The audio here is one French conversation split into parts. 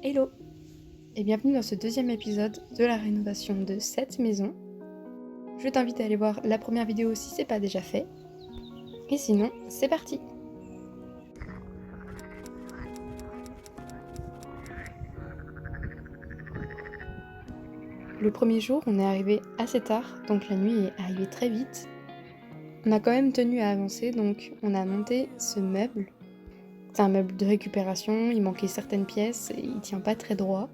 Hello et bienvenue dans ce deuxième épisode de la rénovation de cette maison. Je t'invite à aller voir la première vidéo si c'est pas déjà fait. Et sinon, c'est parti! Le premier jour, on est arrivé assez tard, donc la nuit est arrivée très vite. On a quand même tenu à avancer, donc on a monté ce meuble. C'est un meuble de récupération, il manquait certaines pièces et il tient pas très droit.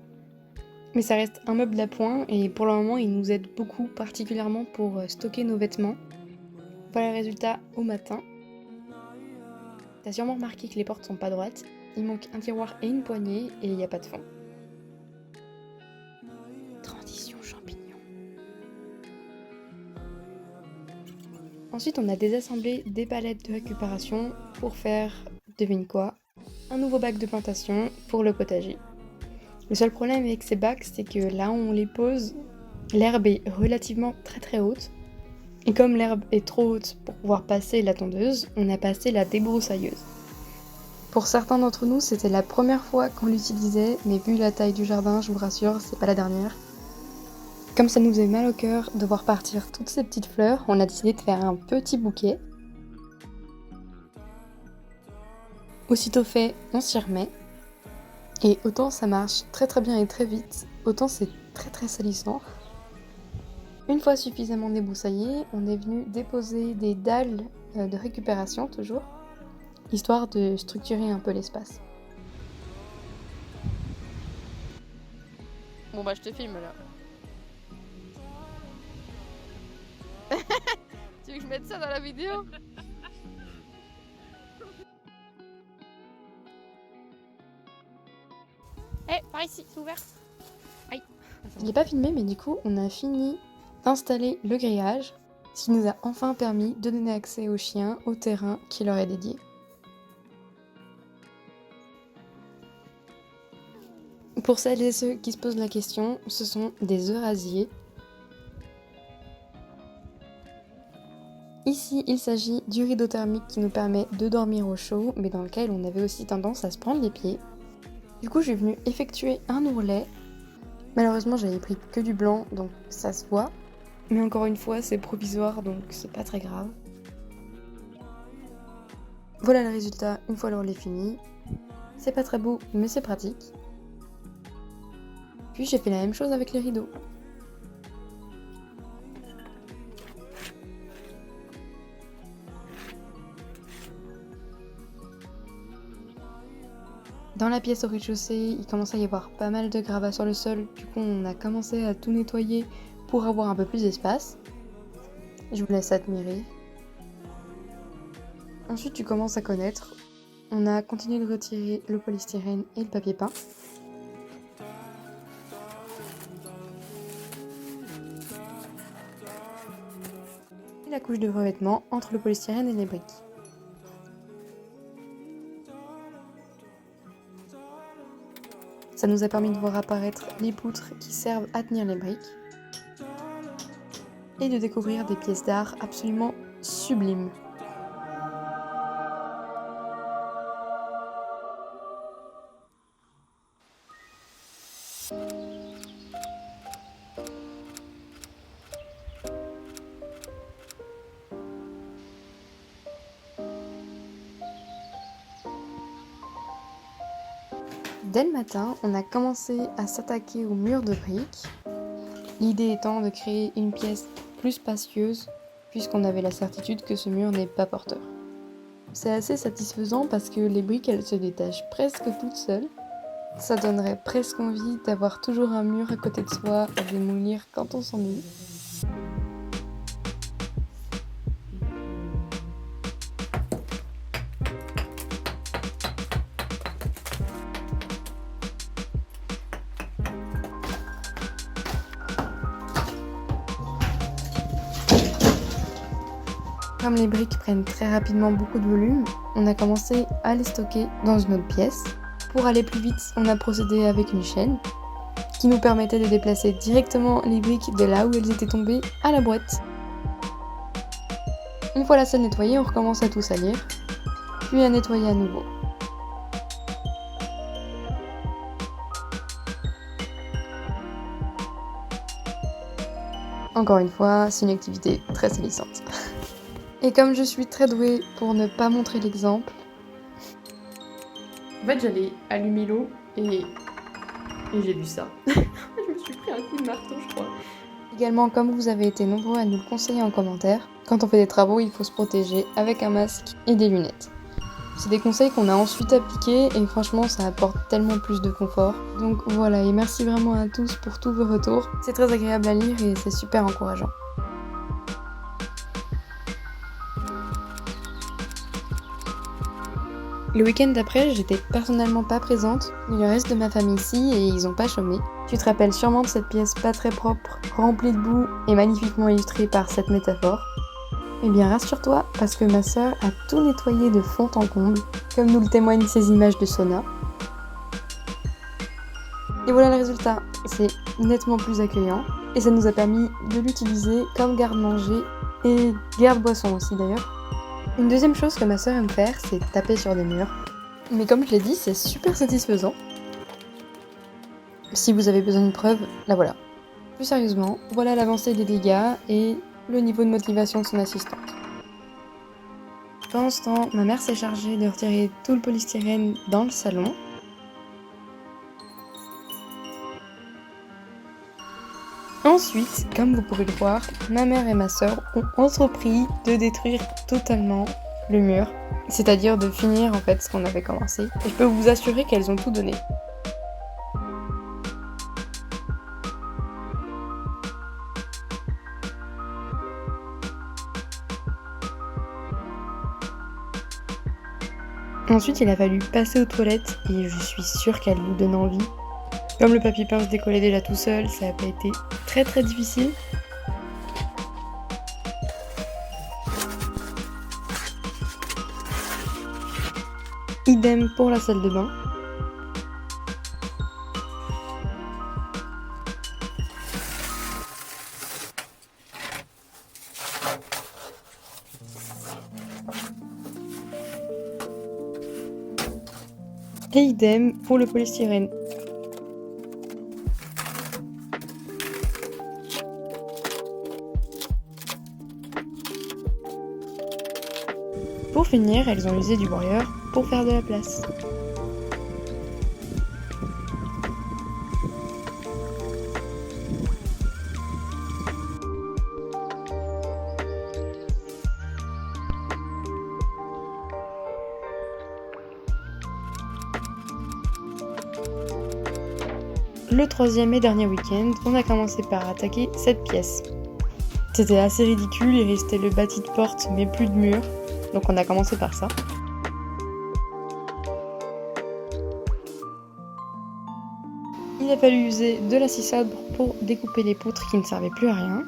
Mais ça reste un meuble d'appoint et pour le moment il nous aide beaucoup, particulièrement pour stocker nos vêtements. Voilà le résultat au matin. T'as sûrement remarqué que les portes sont pas droites, il manque un tiroir et une poignée et il n'y a pas de fond. Transition champignon. Ensuite on a désassemblé des palettes de récupération pour faire, devine quoi, un nouveau bac de plantation pour le potager. Le seul problème avec ces bacs, c'est que là où on les pose, l'herbe est relativement très haute. Et comme l'herbe est trop haute pour pouvoir passer la tondeuse, on a passé la débroussailleuse. Pour certains d'entre nous, c'était la première fois qu'on l'utilisait, mais vu la taille du jardin, je vous rassure, c'est pas la dernière. Comme ça nous faisait mal au cœur de voir partir toutes ces petites fleurs, on a décidé de faire un petit bouquet. Aussitôt fait, on s'y remet. Et autant ça marche très bien et très vite, autant c'est très salissant. Une fois suffisamment débroussaillé, on est venu déposer des dalles de récupération toujours, histoire de structurer un peu l'espace. Bon bah je te filme là. Tu veux que je mette ça dans la vidéo? Par ici, c'est ouvert. Aïe. Je l'ai pas filmé, mais du coup, on a fini d'installer le grillage, ce qui nous a enfin permis de donner accès aux chiens au terrain qui leur est dédié. Pour celles et ceux qui se posent la question, ce sont des eurasiers. Ici, il s'agit du rideau thermique qui nous permet de dormir au chaud, mais dans lequel on avait aussi tendance à se prendre les pieds. Du coup, je suis venue effectuer un ourlet. Malheureusement, j'avais pris que du blanc, donc ça se voit. Mais encore une fois, c'est provisoire, donc c'est pas très grave. Voilà le résultat une fois l'ourlet fini. C'est pas très beau, mais c'est pratique. Puis j'ai fait la même chose avec les rideaux. Dans la pièce au rez-de-chaussée, il commençait à y avoir pas mal de gravats sur le sol, du coup on a commencé à tout nettoyer pour avoir un peu plus d'espace. Je vous laisse admirer. Ensuite tu commences à connaître. On a continué de retirer le polystyrène et le papier peint. Et la couche de revêtement entre le polystyrène et les briques. Ça nous a permis de voir apparaître les poutres qui servent à tenir les briques et de découvrir des pièces d'art absolument sublimes. Dès le matin, on a commencé à s'attaquer aux murs de briques, l'idée étant de créer une pièce plus spacieuse, puisqu'on avait la certitude que ce mur n'est pas porteur. C'est assez satisfaisant parce que les briques, elles se détachent presque toutes seules. Ça donnerait presque envie d'avoir toujours un mur à côté de soi à démolir quand on s'ennuie. Comme les briques prennent très rapidement beaucoup de volume, on a commencé à les stocker dans une autre pièce. Pour aller plus vite, on a procédé avec une chaîne qui nous permettait de déplacer directement les briques de là où elles étaient tombées à la boîte. Une fois la salle nettoyée, on recommence à tout salir, puis à nettoyer à nouveau. Encore une fois, c'est une activité très salissante. Et comme je suis très douée pour ne pas montrer l'exemple, en fait j'allais allumer l'eau et j'ai vu ça. Je me suis pris un coup de marteau, je crois. Également, comme vous avez été nombreux à nous le conseiller en commentaire, quand on fait des travaux, il faut se protéger avec un masque et des lunettes. C'est des conseils qu'on a ensuite appliqués et franchement ça apporte tellement plus de confort. Donc voilà, et merci vraiment à tous pour tous vos retours. C'est très agréable à lire et c'est super encourageant. Le week-end d'après, j'étais personnellement pas présente, mais le reste de ma famille ici et ils ont pas chômé. Tu te rappelles sûrement de cette pièce pas très propre, remplie de boue et magnifiquement illustrée par cette métaphore. Eh bien rassure-toi, parce que ma sœur a tout nettoyé de fond en comble, comme nous le témoignent ces images de sauna. Et voilà le résultat, c'est nettement plus accueillant, et ça nous a permis de l'utiliser comme garde-manger et garde-boisson aussi d'ailleurs. Une deuxième chose que ma sœur aime faire, c'est taper sur des murs. Mais comme je l'ai dit, c'est super satisfaisant. Si vous avez besoin de preuves, la voilà. Plus sérieusement, voilà l'avancée des dégâts et le niveau de motivation de son assistante. Pendant ce temps, ma mère s'est chargée de retirer tout le polystyrène dans le salon. Ensuite, comme vous pouvez le voir, ma mère et ma sœur ont entrepris de détruire totalement le mur, c'est-à-dire de finir en fait ce qu'on avait commencé. Et je peux vous assurer qu'elles ont tout donné. Ensuite, il a fallu passer aux toilettes et je suis sûre qu'elles vous donnent envie. Comme le papier peint se décollait déjà tout seul, ça n'a pas été très difficile. Idem pour la salle de bain. Et idem pour le polystyrène. Pour finir, elles ont usé du broyeur pour faire de la place. Le troisième et dernier week-end, on a commencé par attaquer cette pièce. C'était assez ridicule, il restait le bâti de porte mais plus de mur, donc on a commencé par ça. Il a fallu user de la scie sabre pour découper les poutres qui ne servaient plus à rien.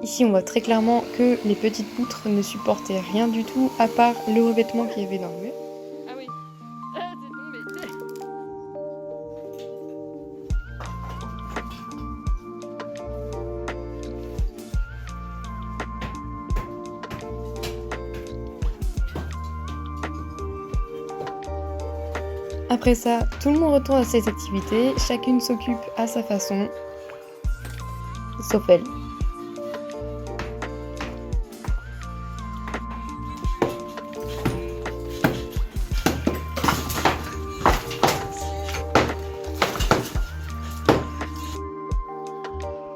Ici on voit très clairement que les petites poutres ne supportaient rien du tout à part le revêtement qu'il y avait dans le mur. Ah oui. Ah, c'est tombé. Après ça, tout le monde retourne à ses activités, chacune s'occupe à sa façon, sauf elle.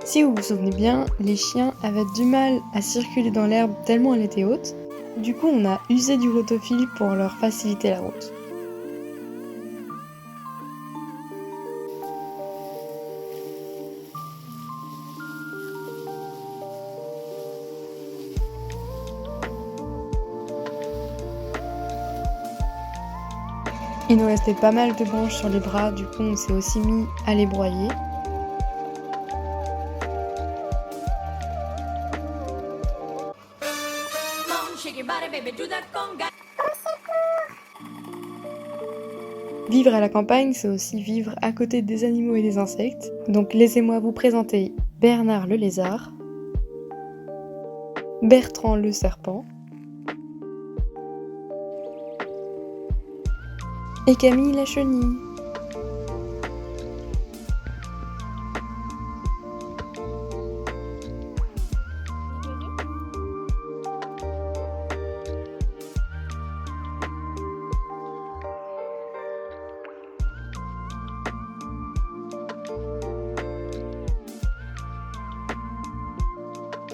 Si vous vous souvenez bien, les chiens avaient du mal à circuler dans l'herbe tellement elle était haute. Du coup, on a usé du rotofil pour leur faciliter la route. Il nous restait pas mal de branches sur les bras, du coup on s'est aussi mis à les broyer. Vivre à la campagne, c'est aussi vivre à côté des animaux et des insectes. Donc laissez-moi vous présenter Bernard le lézard, Bertrand le serpent et Camille la chenille.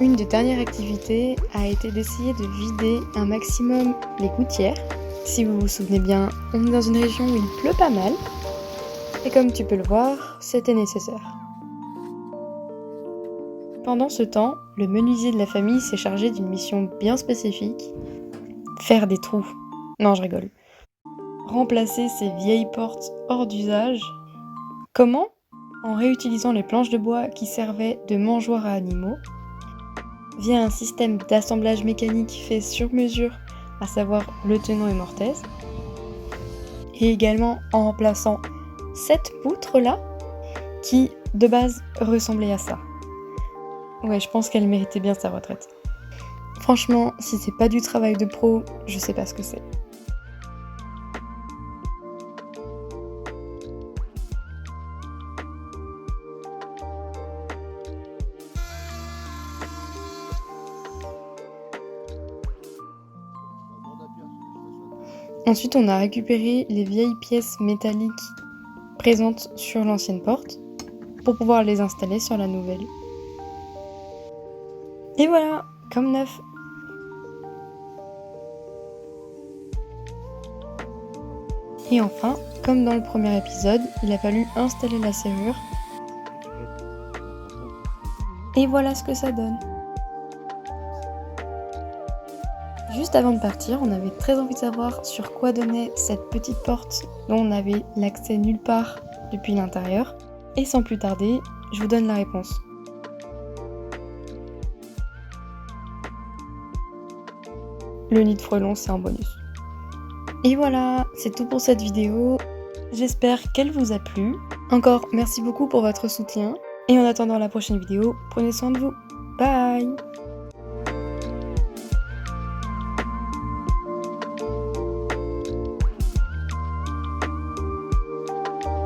Une des dernières activités a été d'essayer de vider un maximum les gouttières. Si vous vous souvenez bien, on est dans une région où il pleut pas mal. Et comme tu peux le voir, c'était nécessaire. Pendant ce temps, le menuisier de la famille s'est chargé d'une mission bien spécifique. Faire des trous. Non, je rigole. Remplacer ces vieilles portes hors d'usage. Comment ? En réutilisant les planches de bois qui servaient de mangeoires à animaux, via un système d'assemblage mécanique fait sur mesure, à savoir le tenant et mortaise, et également en remplaçant cette poutre-là, qui de base ressemblait à ça. Ouais, je pense qu'elle méritait bien sa retraite. Franchement, si c'est pas du travail de pro, je sais pas ce que c'est. Ensuite, on a récupéré les vieilles pièces métalliques présentes sur l'ancienne porte pour pouvoir les installer sur la nouvelle. Et voilà, comme neuf. Et enfin, comme dans le premier épisode, il a fallu installer la serrure. Et voilà ce que ça donne. Juste avant de partir, on avait très envie de savoir sur quoi donnait cette petite porte dont on avait l'accès nulle part depuis l'intérieur. Et sans plus tarder, je vous donne la réponse. Le nid de frelon, c'est un bonus. Et voilà, c'est tout pour cette vidéo. J'espère qu'elle vous a plu. Encore merci beaucoup pour votre soutien. Et en attendant la prochaine vidéo, prenez soin de vous. Bye!